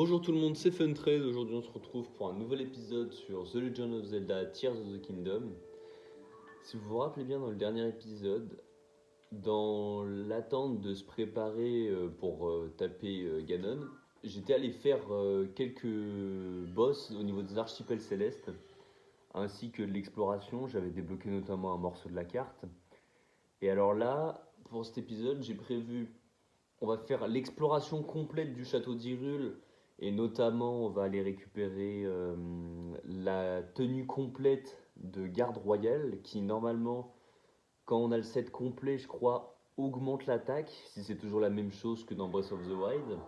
Bonjour tout le monde, c'est Funtrade. Aujourd'hui on se retrouve pour un nouvel épisode sur The Legend of Zelda Tears of the Kingdom. Si vous vous rappelez bien, dans le dernier épisode, dans l'attente de se préparer pour taper Ganon, j'étais allé faire quelques boss au niveau des archipels célestes, ainsi que de l'exploration. J'avais débloqué notamment un morceau de la carte. Et alors là, pour cet épisode, j'ai prévu, on va faire l'exploration complète du château d'Hyrule. Et notamment, on va aller récupérer la tenue complète de garde royale qui, normalement, quand on a le set complet, je crois, augmente l'attaque, si c'est toujours la même chose que dans Breath of the Wild.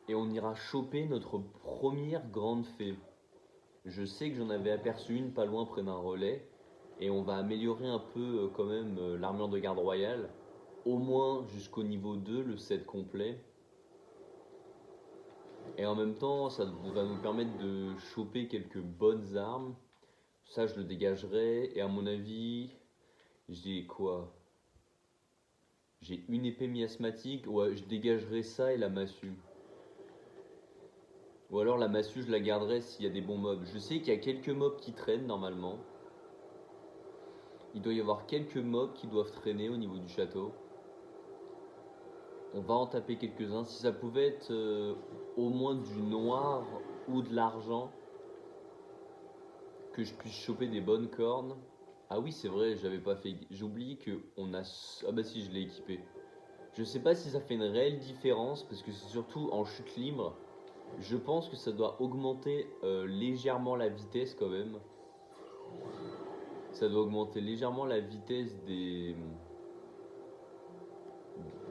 Et on ira choper notre première grande fée. Je sais que j'en avais aperçu une pas loin près d'un relais. Et on va améliorer un peu quand même l'armure de garde royale. Au moins jusqu'au niveau 2, le set complet. Et en même temps, ça va nous permettre de choper quelques bonnes armes. Ça, je le dégagerai. Et à mon avis, j'ai quoi? J'ai une épée miasmatique. Ouais, je dégagerai ça et la massue. Ou alors la massue, je la garderai s'il y a des bons mobs. Je sais qu'il y a quelques mobs qui traînent normalement. Il doit y avoir quelques mobs qui doivent traîner au niveau du château. On va en taper quelques-uns. Si ça pouvait être au moins du noir ou de l'argent, que je puisse choper des bonnes cornes. Ah oui, c'est vrai, j'avais pas fait. J'oublie que on a. Ah bah si, je l'ai équipé. Je sais pas si ça fait une réelle différence parce que c'est surtout en chute libre. Je pense que ça doit augmenter légèrement la vitesse quand même. Ça doit augmenter légèrement la vitesse des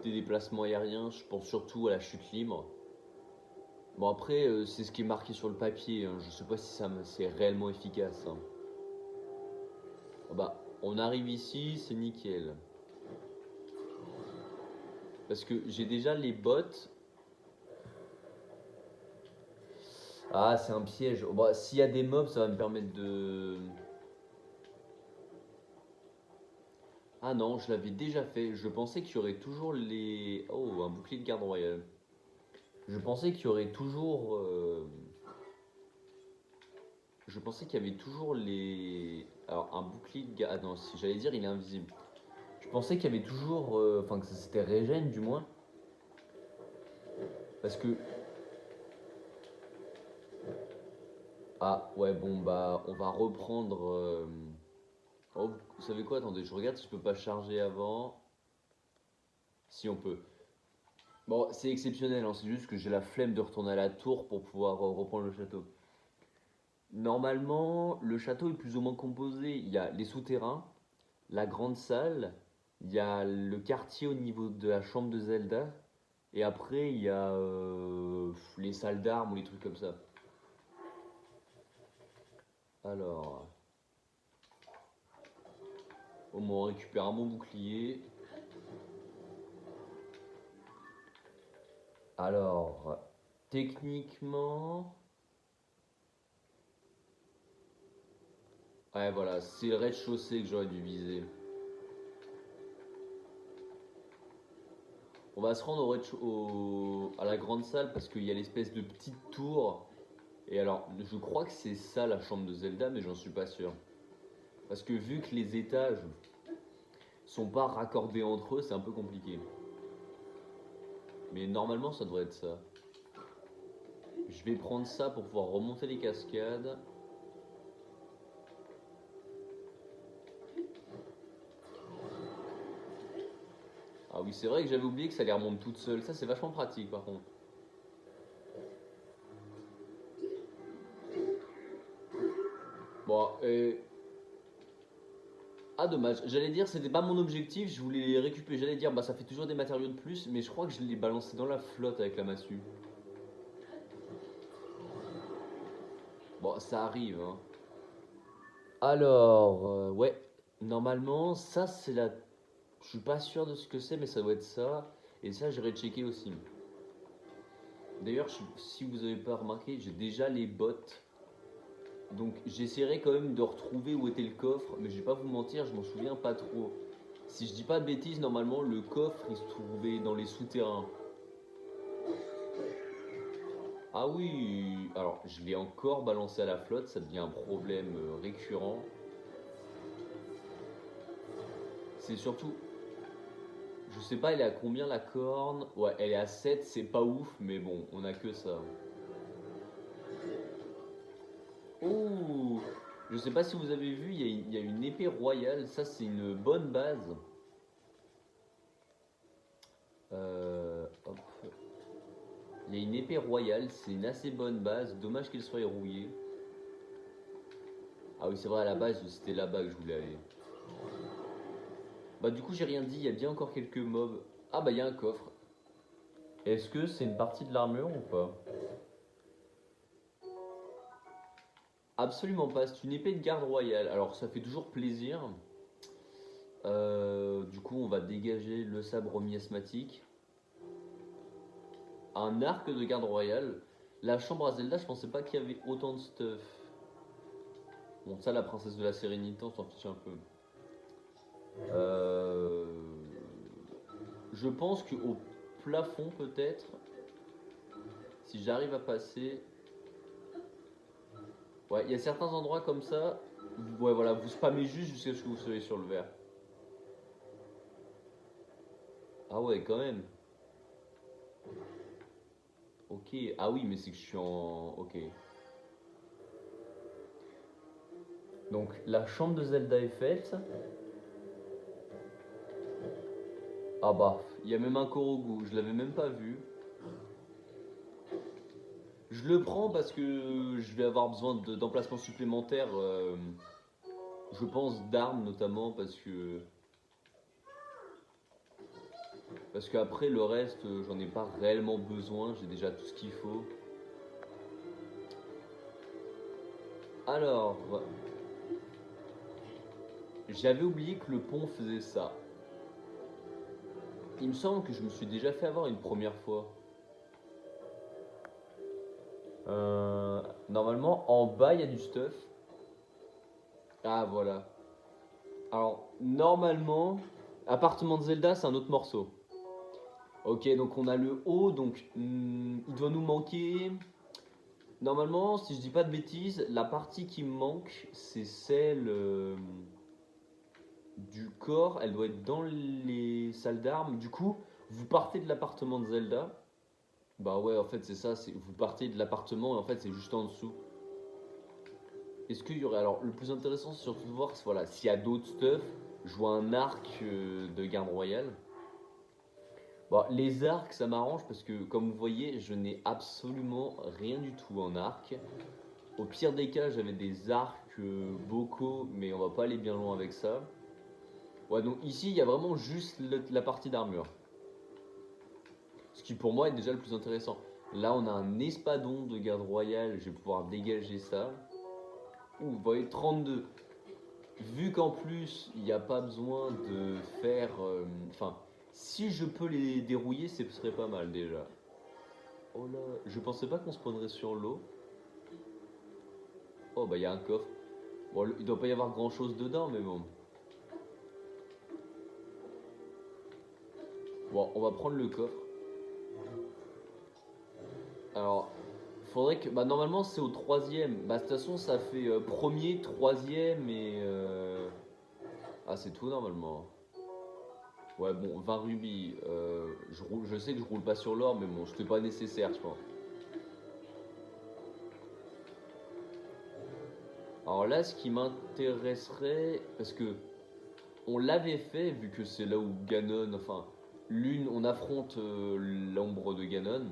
déplacements aériens. Je pense surtout à la chute libre. Bon après, c'est ce qui est marqué sur le papier. Hein. Je sais pas si c'est réellement efficace. Hein. Ah bah, on arrive ici, c'est nickel. Parce que j'ai déjà les bottes. Ah, c'est un piège. Oh, bah, s'il y a des mobs, ça va me permettre de. Ah non, je l'avais déjà fait. Je pensais qu'il y aurait toujours les. Oh, un bouclier de garde royale. Je pensais qu'il y aurait toujours. Je pensais qu'il y avait toujours les. Alors, un bouclier de garde. Ah non, si j'allais dire, il est invisible. Je pensais qu'il y avait toujours. Enfin, que c'était régène du moins. Parce que. Ah, ouais, bon, bah, on va reprendre. Oh, vous savez quoi? Attendez, je regarde si je peux pas charger avant. Si on peut. Bon, c'est exceptionnel, hein, c'est juste que j'ai la flemme de retourner à la tour pour pouvoir reprendre le château. Normalement, le château est plus ou moins composé. Il y a les souterrains, la grande salle, il y a le quartier au niveau de la chambre de Zelda, et après il y a les salles d'armes ou les trucs comme ça. Alors, au moins on récupère un bon bouclier. Alors, techniquement, ouais voilà, c'est le rez-de-chaussée que j'aurais dû viser. On va se rendre à la grande salle parce qu'il y a l'espèce de petite tour. Et alors, je crois que c'est ça la chambre de Zelda, mais j'en suis pas sûr. Parce que vu que les étages sont pas raccordés entre eux, c'est un peu compliqué. Mais normalement, ça devrait être ça. Je vais prendre ça pour pouvoir remonter les cascades. Ah oui, c'est vrai que j'avais oublié que ça les remonte toutes seules. Ça, c'est vachement pratique par contre. Bon, ah dommage, j'allais dire c'était pas mon objectif, je voulais les récupérer, j'allais dire bah ça fait toujours des matériaux de plus, mais je crois que je l'ai balancé dans la flotte avec la massue. Bon, ça arrive, hein. Alors, ouais, normalement, ça c'est la. Je suis pas sûr de ce que c'est, mais ça doit être ça. Et ça, j'irai checker aussi. D'ailleurs, si vous avez pas remarqué, j'ai déjà les bottes. Donc, j'essaierai quand même de retrouver où était le coffre, mais je vais pas vous mentir, je m'en souviens pas trop. Si je dis pas de bêtises, normalement, le coffre il se trouvait dans les souterrains. Ah oui, alors je l'ai encore balancé à la flotte, ça devient un problème récurrent. C'est surtout, je sais pas, elle est à combien la corne? Ouais, elle est à 7, c'est pas ouf, mais bon, on a que ça. Oh, je sais pas si vous avez vu, il y a une épée royale, ça c'est une bonne base. Hop. Il y a une épée royale, c'est une assez bonne base, dommage qu'elle soit rouillée. Ah oui, c'est vrai, à la base, c'était là-bas que je voulais aller. Bah du coup, j'ai rien dit, il y a bien encore quelques mobs. Ah bah il y a un coffre. Est-ce que c'est une partie de l'armure ou pas? Absolument pas, c'est une épée de garde royale. Alors ça fait toujours plaisir. Du coup, on va dégager le sabre miasmatique. Un arc de garde royale. La chambre à Zelda, je pensais pas qu'il y avait autant de stuff. Bon, ça, la princesse de la sérénité, on s'en fiche un peu. Euh, Je pense qu'au plafond, peut-être, si j'arrive à passer. Ouais, il y a certains endroits comme ça. Ouais, voilà, vous spammez juste jusqu'à ce que vous soyez sur le verre. Ah ouais, quand même. Ok. Ah oui, mais c'est que je suis en. Ok. Donc, la chambre de Zelda est faite. Ah bah, il y a même un Korogu, je l'avais même pas vu. Je le prends parce que je vais avoir besoin d'emplacements supplémentaires. Je pense d'armes notamment parce qu'après le reste, j'en ai pas réellement besoin. J'ai déjà tout ce qu'il faut. Alors, j'avais oublié que le pont faisait ça. Il me semble que je me suis déjà fait avoir une première fois. Normalement, en bas, il y a du stuff. Ah, voilà. Alors, normalement, appartement de Zelda, c'est un autre morceau. Ok, donc on a le haut, donc il doit nous manquer. Normalement, si je dis pas de bêtises, la partie qui me manque, c'est celle du corps. Elle doit être dans les salles d'armes. Du coup, vous partez de l'appartement de Zelda. Bah ouais, en fait, c'est ça. Vous partez de l'appartement et en fait, c'est juste en dessous. Est-ce qu'il y aurait. Alors, le plus intéressant, c'est surtout de voir voilà, s'il y a d'autres stuff. Je vois un arc de garde royale. Bon, les arcs, ça m'arrange parce que, comme vous voyez, je n'ai absolument rien du tout en arc. Au pire des cas, j'avais des arcs vocaux, mais on va pas aller bien loin avec ça. Ouais, donc ici, il y a vraiment juste la partie d'armure. Ce qui pour moi est déjà le plus intéressant. Là, on a un espadon de garde royale, je vais pouvoir dégager ça. Ouh, vous voyez, 32. Vu qu'en plus, il n'y a pas besoin de faire. Enfin, si je peux les dérouiller, ce serait pas mal déjà. Oh là, je pensais pas qu'on spawnerait sur l'eau. Oh bah il y a un coffre. Bon, il doit pas y avoir grand chose dedans, mais bon. Bon, on va prendre le coffre. Alors, faudrait que. Bah normalement c'est au troisième. Bah de toute façon ça fait premier, troisième et. Ah c'est tout normalement. Ouais bon, 20 rubis. Je sais que je roule pas sur l'or, mais bon, c'était pas nécessaire je pense. Alors là, ce qui m'intéresserait, parce que on l'avait fait, vu que c'est là où Ganon, enfin, on affronte l'ombre de Ganon.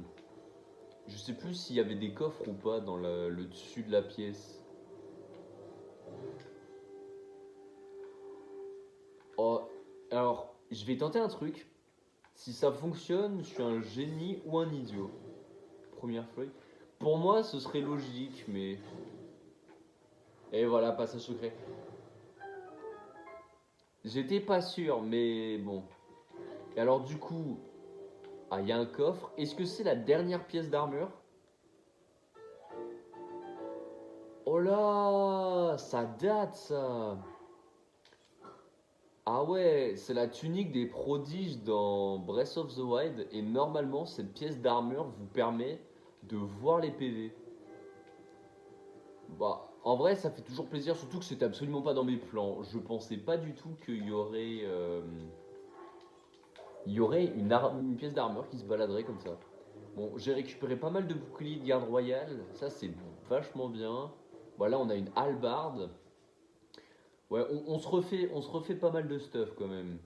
Je sais plus s'il y avait des coffres ou pas dans le dessus de la pièce. Oh, alors, je vais tenter un truc. Si ça fonctionne, je suis un génie ou un idiot. Première feuille. Pour moi, ce serait logique, mais. Et voilà, passage secret. J'étais pas sûr, mais bon. Et alors, du coup, ah, il y a un coffre. Est-ce que c'est la dernière pièce d'armure? Oh là, ça date ça. Ah ouais, c'est la tunique des prodiges dans Breath of the Wild et normalement cette pièce d'armure vous permet de voir les PV. Bah, en vrai, ça fait toujours plaisir, surtout que c'était absolument pas dans mes plans. Je pensais pas du tout il y aurait une pièce d'armure qui se baladerait comme ça. Bon, j'ai récupéré pas mal de boucliers de garde royale, ça c'est vachement bien. Voilà, on a une hallebarde. Ouais, on se refait pas mal de stuff quand même.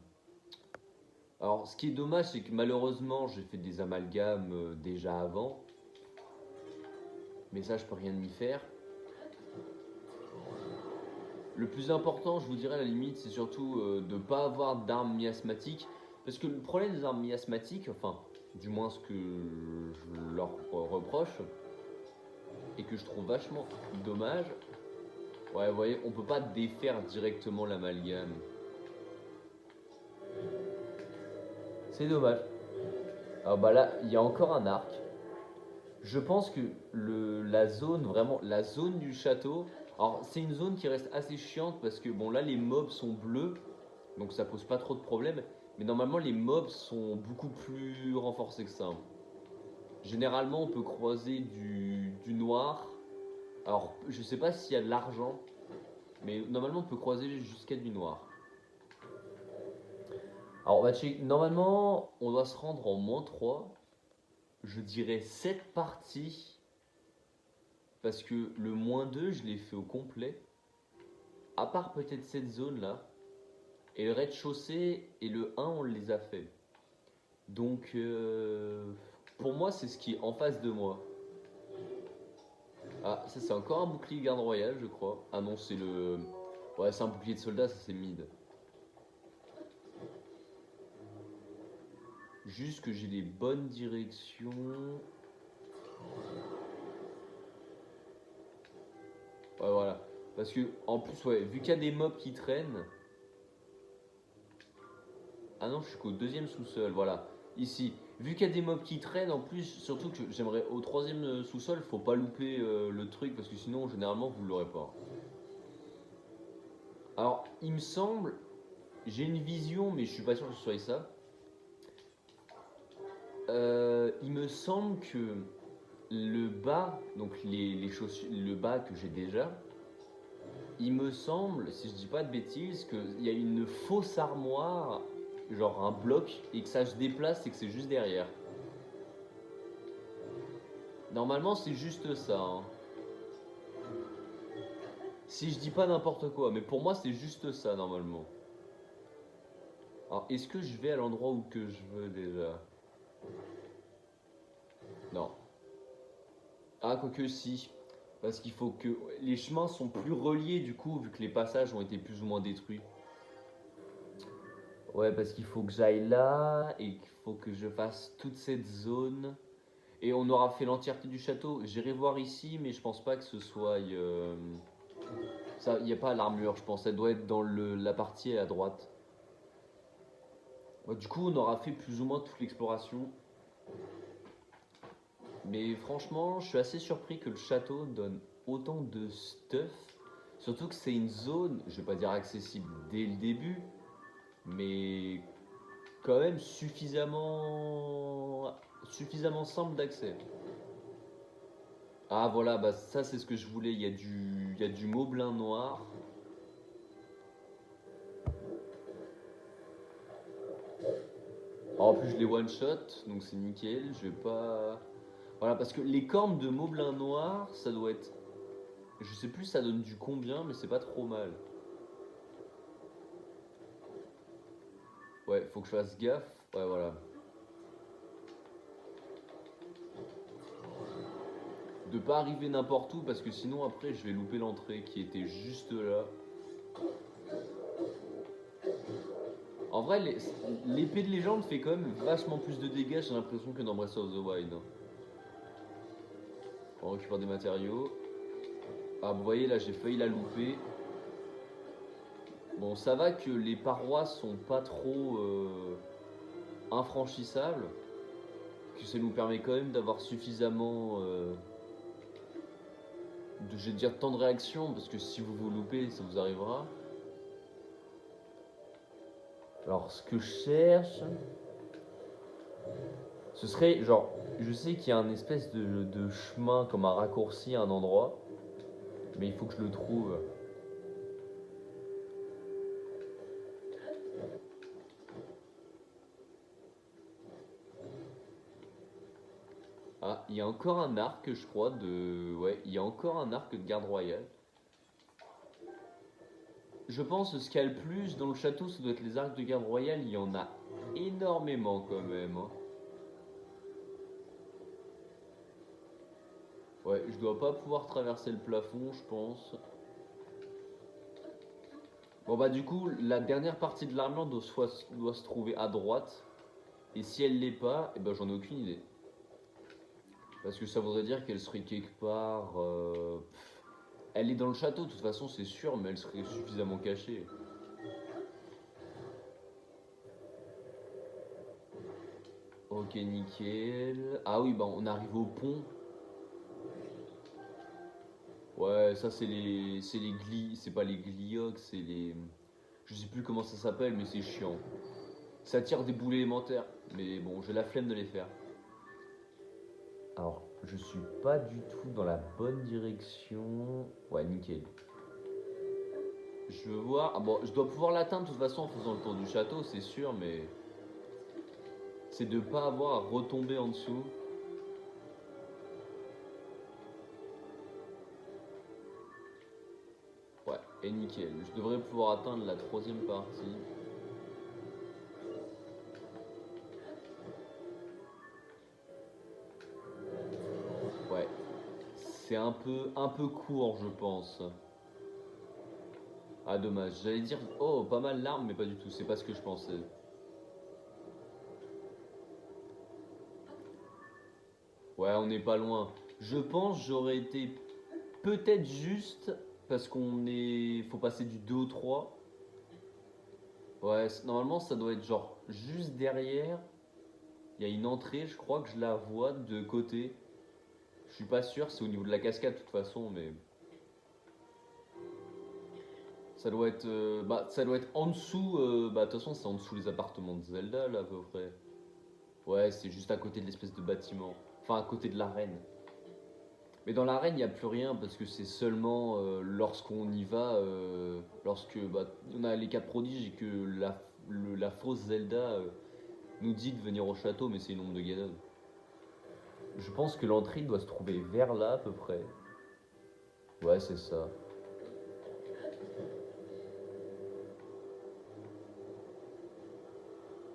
Alors, ce qui est dommage, c'est que malheureusement, j'ai fait des amalgames déjà avant. Mais ça, je peux rien y faire. Le plus important, je vous dirais à la limite, c'est surtout de ne pas avoir d'armes miasmatiques. Parce que le problème des armes miasmatiques, enfin, du moins ce que je leur reproche, et que je trouve vachement dommage, ouais, vous voyez, on peut pas défaire directement l'amalgame. C'est dommage. Alors bah là, il y a encore un arc. Je pense que la zone, vraiment, la zone du château, alors c'est une zone qui reste assez chiante parce que bon là les mobs sont bleus, donc ça pose pas trop de problèmes. Mais normalement les mobs sont beaucoup plus renforcés que ça. Généralement on peut croiser du noir. Alors je sais pas s'il y a de l'argent, mais normalement on peut croiser jusqu'à du noir. Alors on va checker. Normalement on doit se rendre en -3. Je dirais 7 parties. Parce que le -2 je l'ai fait au complet. À part peut-être cette zone là. Et le rez-de-chaussée et le 1 on les a fait. Donc pour moi c'est ce qui est en face de moi. Ah ça c'est encore un bouclier garde royale je crois. Ah non c'est le... Ouais c'est un bouclier de soldat, ça c'est mid. Juste que j'ai les bonnes directions. Ouais voilà. Parce que en plus ouais, vu qu'il y a des mobs qui traînent. Ah non je suis qu'au deuxième sous-sol, voilà. Ici, vu qu'il y a des mobs qui traînent en plus, surtout que j'aimerais au troisième sous-sol, faut pas louper le truc parce que sinon généralement vous l'aurez pas. Alors il me semble, j'ai une vision mais je suis pas sûr que ce soit ça. Il me semble que le bas, donc les chaussures, le bas que j'ai déjà, il me semble, si je dis pas de bêtises, qu'il y a une fausse armoire, genre un bloc, et que ça se déplace et que c'est juste derrière. Normalement, c'est juste ça, hein. Si je dis pas n'importe quoi, mais pour moi, c'est juste ça, normalement. Alors, est-ce que je vais à l'endroit où que je veux déjà? Non. Ah, quoique si. Parce qu'il faut que... Les chemins sont plus reliés, du coup, vu que les passages ont été plus ou moins détruits. Ouais, parce qu'il faut que j'aille là, et qu'il faut que je fasse toute cette zone. Et on aura fait l'entièreté du château. J'irai voir ici, mais je pense pas que ce soit... Ça, il n'y a pas l'armure, je pense. Elle doit être dans la partie à droite. Ouais, du coup, on aura fait plus ou moins toute l'exploration. Mais franchement, je suis assez surpris que le château donne autant de stuff. Surtout que c'est une zone, je vais pas dire accessible dès le début, mais quand même suffisamment simple d'accès. Ah voilà, bah ça c'est ce que je voulais, il y a du moblin noir. En plus je les one shot, donc c'est nickel, je vais pas... Voilà, parce que les cornes de moblin noir, ça doit être... Je sais plus ça donne du combien, mais c'est pas trop mal. Ouais, faut que je fasse gaffe. Ouais, voilà. De pas arriver n'importe où parce que sinon après je vais louper l'entrée qui était juste là. En vrai, l'épée de légende fait quand même vachement plus de dégâts, j'ai l'impression, que dans Breath of the Wild. On récupère des matériaux. Ah, vous voyez là, j'ai failli la louper. Bon, ça va que les parois sont pas trop infranchissables. Que ça nous permet quand même d'avoir suffisamment je vais dire temps de réaction, parce que si vous vous loupez, ça vous arrivera. Alors, ce que je cherche, Ce serait genre, je sais qu'il y a un espèce de chemin comme un raccourci à un endroit, mais il faut que je le trouve. Ah, il y a encore un arc, je crois, de... Ouais, il y a encore un arc de garde royale. Je pense que ce qu'il y a le plus dans le château, ça doit être les arcs de garde royale. Il y en a énormément quand même, hein. Ouais, je dois pas pouvoir traverser le plafond, je pense. Bon bah du coup, la dernière partie de l'armure doit se trouver à droite. Et si elle l'est pas, eh ben j'en ai aucune idée. Parce que ça voudrait dire qu'elle serait quelque part... Elle est dans le château, de toute façon c'est sûr, mais elle serait suffisamment cachée. Ok, nickel. Ah oui, bah on arrive au pont. Ouais, ça c'est pas les gliox, c'est les, je sais plus comment ça s'appelle, mais c'est chiant. Ça tire des boules élémentaires, mais bon, j'ai la flemme de les faire. Alors, je suis pas du tout dans la bonne direction. Ouais, nickel. Je veux voir. Ah bon, je dois pouvoir l'atteindre de toute façon en faisant le tour du château, c'est sûr, mais c'est de pas avoir à retomber en dessous. Ouais, et nickel. Je devrais pouvoir atteindre la troisième partie. Ouais, c'est un peu court, je pense. Ah, dommage. J'allais dire, oh, pas mal l'arme, mais pas du tout. C'est pas ce que je pensais. Ouais, on n'est pas loin. Je pense j'aurais été peut-être juste parce qu'on est. Faut passer du 2 au 3. Ouais, normalement ça doit être genre juste derrière. Il y a une entrée, je crois que je la vois de côté. Je suis pas sûr, c'est au niveau de la cascade de toute façon, mais ça doit être. Bah, ça doit être en dessous. Bah, de toute façon, c'est en dessous les appartements de Zelda là à peu près. Ouais, c'est juste à côté de l'espèce de bâtiment. Enfin, à côté de l'arène. Mais dans l'arène, il n'y a plus rien parce que c'est seulement lorsqu'on y va, lorsque bah, on a les quatre prodiges et que la fausse Zelda nous dit de venir au château, mais c'est une ombre de Ganon. Je pense que l'entrée doit se trouver vers là à peu près. Ouais, c'est ça.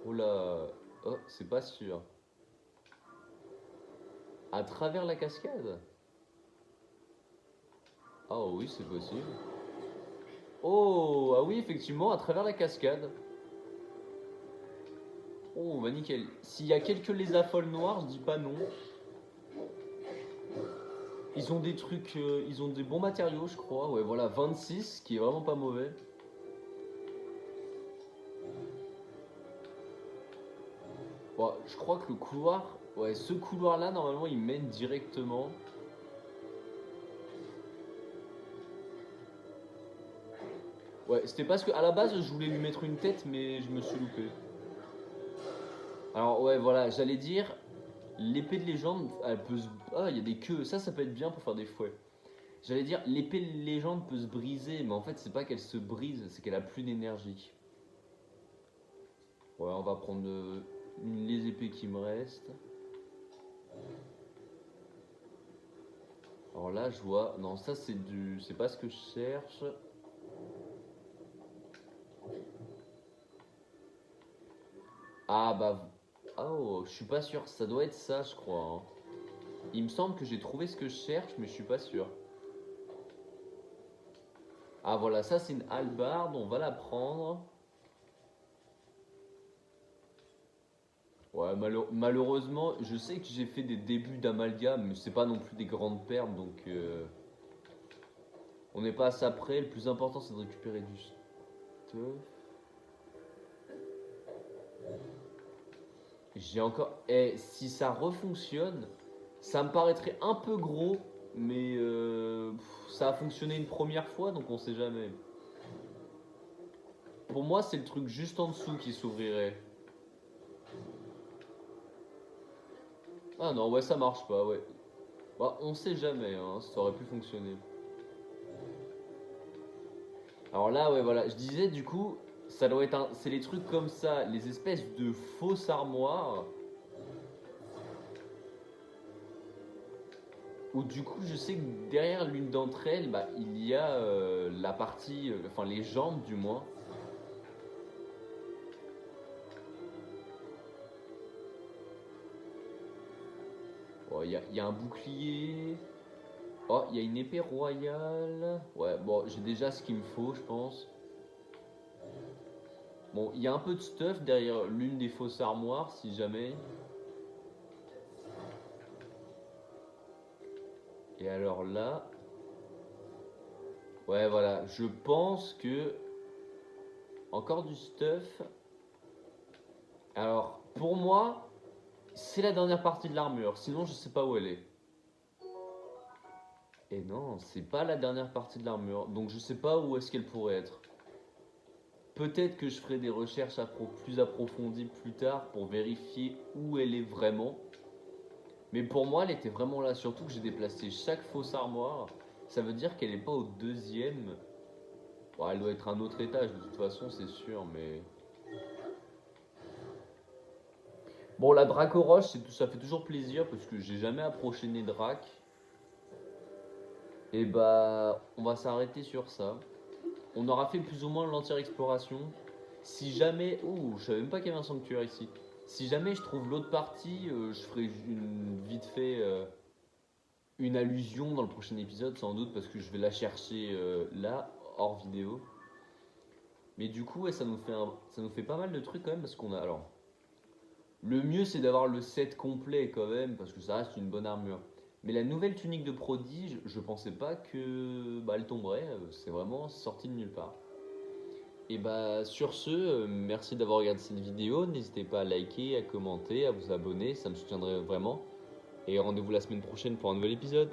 Oh là, oh, c'est pas sûr. À travers la cascade? Ah oui, c'est possible. Oh, ah oui, effectivement, à travers la cascade. Oh, bah nickel. S'il y a quelques lézards noirs, je dis pas non. Ils ont des trucs, ils ont des bons matériaux, je crois. Ouais, voilà, 26, qui est vraiment pas mauvais. Bon, je crois que le couloir, ouais, ce couloir-là, normalement, il mène directement. Ouais, c'était parce que à la base, je voulais lui mettre une tête, mais je me suis loupé. Alors, ouais, voilà, j'allais dire, l'épée de légende, elle peut se. Ah, il y a des queues, ça peut être bien pour faire des fouets. J'allais dire, l'épée de légende peut se briser, mais en fait, c'est pas qu'elle se brise, c'est qu'elle a plus d'énergie. Ouais, on va prendre les épées qui me restent. Alors là, je vois. Non, ça c'est du. C'est pas ce que je cherche. Ah bah. Oh, je suis pas sûr. Ça doit être ça, je crois, hein. Il me semble que j'ai trouvé ce que je cherche, mais je suis pas sûr. Ah voilà, ça c'est une hallebarde. On va la prendre. Ouais, malheureusement, je sais que j'ai fait des débuts d'amalgame, mais c'est pas non plus des grandes pertes, donc on n'est pas à ça près. Le plus important, c'est de récupérer du stuff. J'ai encore. Eh, si ça refonctionne, ça me paraîtrait un peu gros, mais ça a fonctionné une première fois, donc on sait jamais. Pour moi, c'est le truc juste en dessous qui s'ouvrirait. Ah non, ouais, ça marche pas, ouais. Bah, on sait jamais, hein, ça aurait pu fonctionner. Alors là, ouais, voilà, je disais du coup, ça doit être c'est les trucs comme ça, les espèces de fausses armoires, où du coup, je sais que derrière l'une d'entre elles, bah, il y a la partie, enfin les jambes du moins. Oh, il y a un bouclier. Oh, il y a une épée royale. Ouais, bon, j'ai déjà ce qu'il me faut, je pense. Bon, il y a un peu de stuff derrière l'une des fausses armoires, si jamais. Et alors là, ouais, voilà, je pense que encore du stuff. Alors, pour moi, c'est la dernière partie de l'armure. Sinon, je sais pas où elle est. Et non, c'est pas la dernière partie de l'armure. Donc, je sais pas où est-ce qu'elle pourrait être. Peut-être que je ferai des recherches plus approfondies plus tard pour vérifier où elle est vraiment. Mais pour moi, elle était vraiment là. Surtout que j'ai déplacé chaque fausse armoire. Ça veut dire qu'elle n'est pas au deuxième. Bon, elle doit être un autre étage de toute façon, c'est sûr. Mais bon, la Dracoroche, ça fait toujours plaisir parce que j'ai jamais approché Nédrac. Et bah, on va s'arrêter sur ça. On aura fait plus ou moins l'entière exploration. Si jamais. Ouh, je savais même pas qu'il y avait un sanctuaire ici. Si jamais je trouve l'autre partie, je ferai vite fait une allusion dans le prochain épisode, sans doute, parce que je vais la chercher là, hors vidéo. Mais du coup, ouais, ça nous fait pas mal de trucs quand même, parce qu'on a. Alors, le mieux c'est d'avoir le set complet quand même, parce que ça reste une bonne armure. Mais la nouvelle tunique de prodige, je pensais pas que bah, elle tomberait, c'est vraiment sorti de nulle part. Et bah sur ce, merci d'avoir regardé cette vidéo, n'hésitez pas à liker, à commenter, à vous abonner, ça me soutiendrait vraiment. Et rendez-vous la semaine prochaine pour un nouvel épisode.